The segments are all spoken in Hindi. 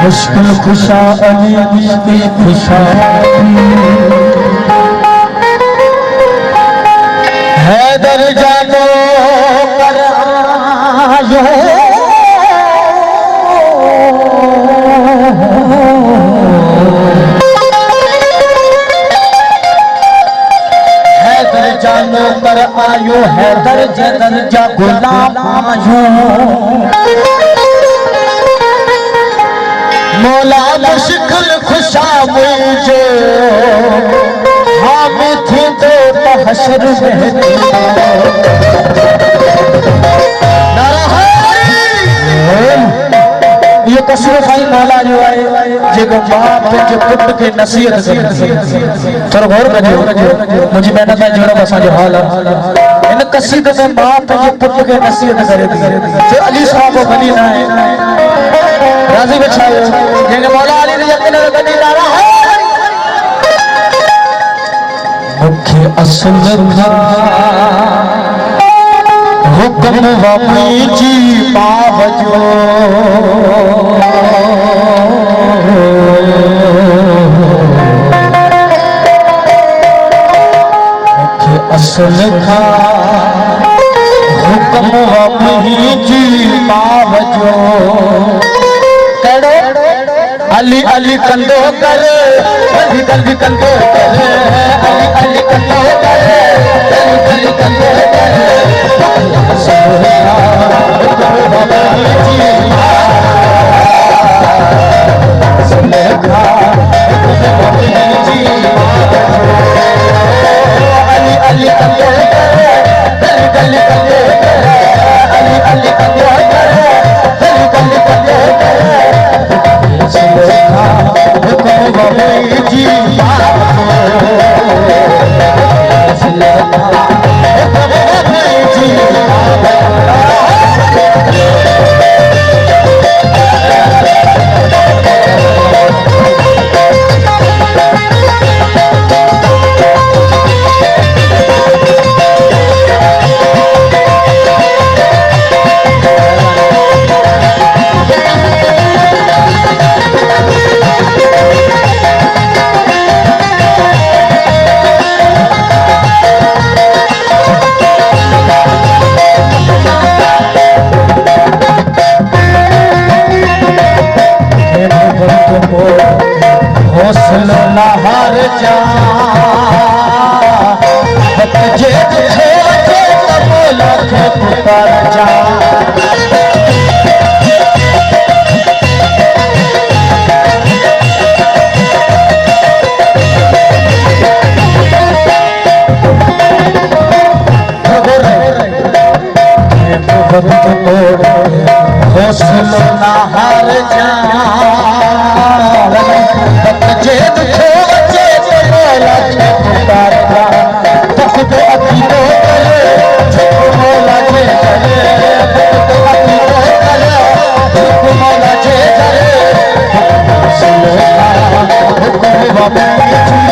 मुश्किल खुशा अली मुश्किल खुशा हैदर जानो कर आयो हैदर जानो कर आयो हैदर जदर जा गुलाम आयो मौला मुश्किल खुशा मुझे हम थे तो हशर में ये कसर खाई मौला जो है जेको बाप जो पुट के नसीहत थोरो गौर कजो मुझी मेहनत है जोड़ा बसा जो हाल इन कसीदे में बाप जो पुट के नसीहत करे जो अली साहब बनी ना है राजी बचाओ जेके मौला अली ने यकीन बनी ना है मुख्य असल था हुक्म वापी जी पावजो मुख्य असल था हुक्म वापी जी पावजो अली अली कंदो कर अली अली कंदो कर अली अली कंदो कर अली अली कंदो हौसला ना हार जा जे तुझे बोला के पुकार जा हौसला ना हार जा जे दुखो जे बोला के पुकार जा तख्त अकीदो करे झुक मौला जे करे तख्त अकीदो करे झुक मौला जे करे हुक्म बाबा जी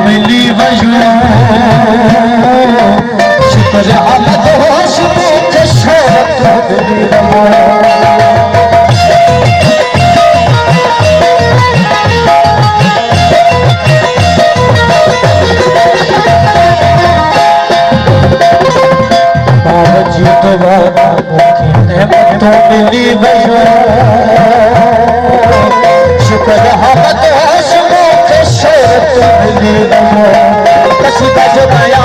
मिली वजू शुक्र अहमद होश के शोहरत दिली बाबजी तो बाबा अहमद मिली वजू शुक्र अहमद होश कसीदा जो गाया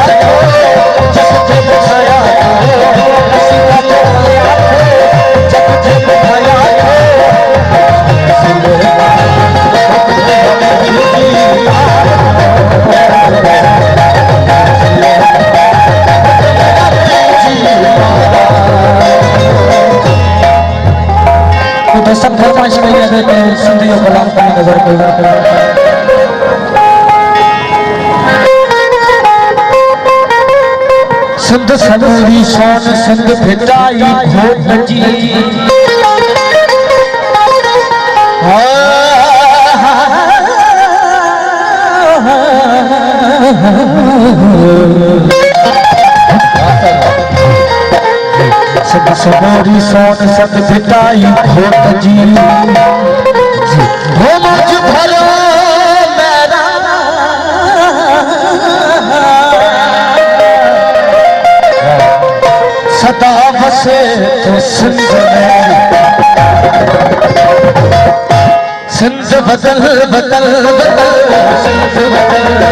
जब थे बुझाया कसीदा जो गाया जब थे बुझाया तो सब फरमाइश करिए कि सिंधियों गुलाम की नजर को सिंध सदरी शान सिंध भिटाई घोट जी सिंध सदरी शान सिंध भिटाई घोट जी हो मुझ भरो मेरा सदा बसे तो सिंध में सिंध बदल बदल बदल सिंध बदल